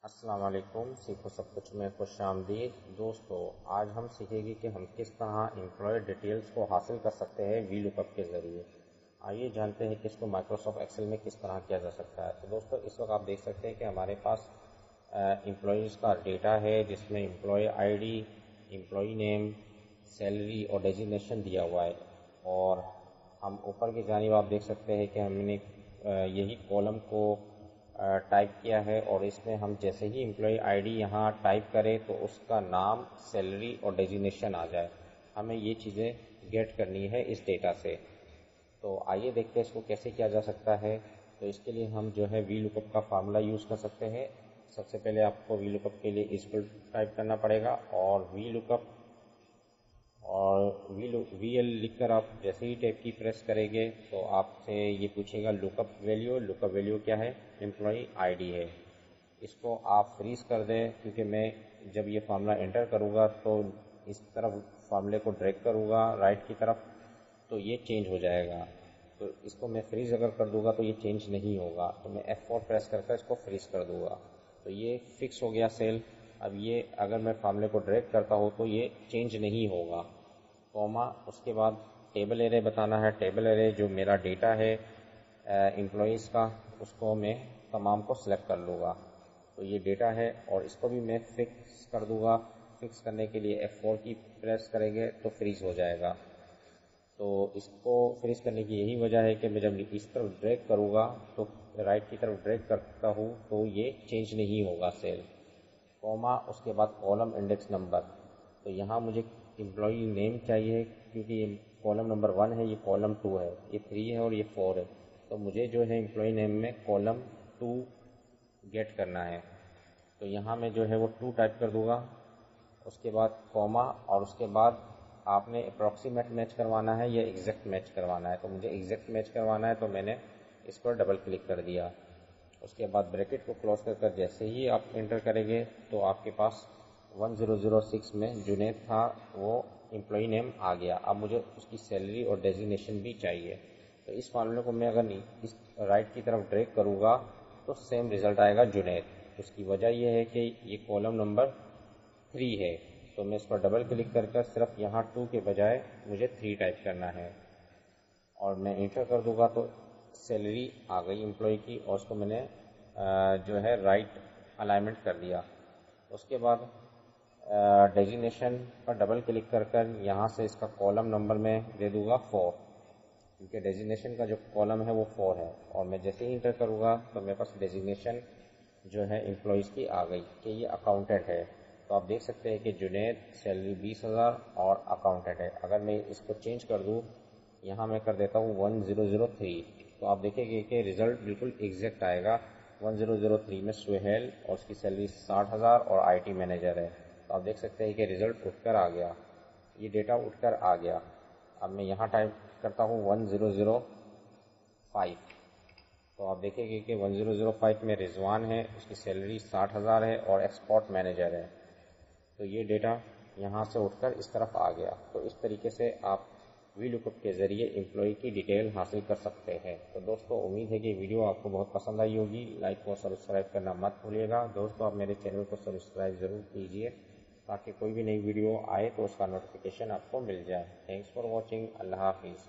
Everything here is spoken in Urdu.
السلام علیکم، سیکھو سب کچھ میں خوش آمدید دوستو۔ آج ہم سیکھیں گے کہ ہم کس طرح امپلائی ڈیٹیلز کو حاصل کر سکتے ہیں وی لک اپ کے ذریعے۔ آئیے جانتے ہیں کہ اس کو مائکروسافٹ ایکسل میں کس طرح کیا جا سکتا ہے۔ تو دوستو اس وقت آپ دیکھ سکتے ہیں کہ ہمارے پاس امپلائیز کا ڈیٹا ہے، جس میں employee I D, employee name, salary اور ڈیزگنیشن دیا ہوا ہے، اور ہم اوپر کی جانب آپ دیکھ سکتے ہیں کہ ہم نے یہی کالم کو ٹائپ کیا ہے، اور اس میں ہم جیسے ہی امپلائی آئی ڈی یہاں ٹائپ کریں تو اس کا نام، سیلری اور ڈیزگنیشن آ جائے۔ ہمیں یہ چیزیں گیٹ کرنی ہے اس ڈیٹا سے۔ تو آئیے دیکھتے ہیں اس کو کیسے کیا جا سکتا ہے۔ تو اس کے لیے ہم جو ہے وی لک اپ کا فارمولا یوز کر سکتے ہیں۔ سب سے پہلے آپ کو وی لک اپ کے لیے ایکول ٹائپ کرنا پڑے گا، اور وی لک اپ اور وی ایل لکھ کر آپ جیسے ہی ٹیب کی پریس کریں گے تو آپ سے یہ پوچھے گا لک اپ ویلیو۔ لک اپ ویلیو کیا ہے؟ امپلائی آئی ڈی ہے۔ اس کو آپ فریز کر دیں، کیونکہ میں جب یہ فارمولا انٹر کروں گا تو اس طرف فارمولے کو ڈریگ کروں گا رائٹ کی طرف، تو یہ چینج ہو جائے گا۔ تو اس کو میں فریز اگر کر دوں گا تو یہ چینج نہیں ہوگا، تو میں F4 پریس کر اس کو فریز کر دوں گا، تو یہ فکس ہو گیا سیل۔ اب یہ اگر میں فارمولے کو ڈریگ کرتا ہوں تو یہ چینج نہیں ہوگا، کوما اس کے بعد ٹیبل ایرے بتانا ہے۔ ٹیبل ایرے جو میرا ڈیٹا ہے امپلائیز کا، اس کو میں تمام کو سلیکٹ کر لوں گا۔ تو یہ ڈیٹا ہے، اور اس کو بھی میں فکس کر دوں گا۔ فکس کرنے کے لیے F4 کی پریس کریں گے تو فریز ہو جائے گا۔ تو اس کو فریز کرنے کی یہی وجہ ہے کہ میں جب اس طرف ڈریگ کروں گا تو رائٹ کی طرف ڈریگ کرتا ہوں تو یہ چینج نہیں ہوگا سیل، کوما اس کے بعد کالم انڈیکس نمبر۔ تو یہاں مجھے امپلائی نیم چاہیے، کیونکہ یہ کالم نمبر 1 ہے، یہ کالم 2 ہے، یہ 3 ہے اور یہ 4 ہے۔ تو مجھے جو ہے امپلائی نیم میں کالم 2 گیٹ کرنا ہے۔ تو یہاں میں جو ہے وہ 2 ٹائپ کر دوں گا، اس کے بعد کوما، اور اس کے بعد آپ نے اپروکسیمیٹ میچ کروانا ہے یا ایگزیکٹ میچ کروانا ہے۔ تو مجھے ایگزیکٹ میچ کروانا ہے، تو میں نے اس پر ڈبل کلک کر دیا۔ اس کے بعد بریکٹ کو کلوز کر جیسے ہی آپ انٹر کریں گے تو آپ کے پاس 1006 میں جنید تھا، وہ امپلائی نیم آ گیا۔ اب مجھے اس کی سیلری اور ڈیزگنیشن بھی چاہیے۔ تو اس فارمولے کو میں اگر اس رائٹ کی طرف ڈریگ کروں گا تو سیم رزلٹ آئے گا جنید۔ اس کی وجہ یہ ہے کہ یہ کالم نمبر 3 ہے، تو میں اس پر ڈبل کلک کر صرف یہاں 2 کے بجائے مجھے 3 ٹائپ کرنا ہے، اور میں انٹر کر دوں گا تو سیلری آ گئی امپلائی کی، اور اس کو میں نے جو ہے رائٹ الائنمنٹ کر دیا۔ اس کے بعد ڈیزگنیشن پر ڈبل کلک کر یہاں سے اس کا کالم نمبر میں دے دوں گا 4، کیونکہ ڈیزگنیشن کا جو کالم ہے وہ 4 ہے، اور میں جیسے ہی انٹر کروں گا تو میرے پاس ڈیزگنیشن جو ہے امپلائیز کی آ گئی کہ یہ اکاؤنٹنٹ ہے۔ تو آپ دیکھ سکتے ہیں کہ جنید سیلری 20,000 اور اکاؤنٹنٹ ہے۔ اگر میں اس کو چینج کر دوں، یہاں میں کر دیتا ہوں 1003، تو آپ دیکھیں گے کہ رزلٹ بالکل ایگزیکٹ آئے گا۔ 1003 میں سہیل اور اس کی سیلری 60,000 اور آئی ٹی مینیجر ہے۔ تو آپ دیکھ سکتے ہیں کہ رزلٹ اٹھ کر آ گیا، یہ ڈیٹا اٹھ کر آ گیا۔ اب میں یہاں ٹائپ کرتا ہوں 1005، تو آپ دیکھیں گے کہ 1005 میں رضوان ہے، اس کی سیلری 60,000 ہے اور ایکسپورٹ مینیجر ہے۔ تو یہ ڈیٹا یہاں سے اٹھ کر اس طرف آ گیا۔ تو اس طریقے سے آپ وی لک اپ کے ذریعے امپلائی کی ڈیٹیل حاصل کر سکتے ہیں۔ تو دوستو امید ہے کہ ویڈیو آپ کو بہت پسند آئی ہوگی۔ لائک اور سبسکرائب کرنا مت بھولیے گا۔ دوستو آپ میرے چینل کو سبسکرائب ضرور کیجیے، تاکہ کوئی بھی نئی ویڈیو آئے تو اس کا نوٹیفیکیشن آپ کو مل جائے۔ Thanks for watching. اللہ حافظ۔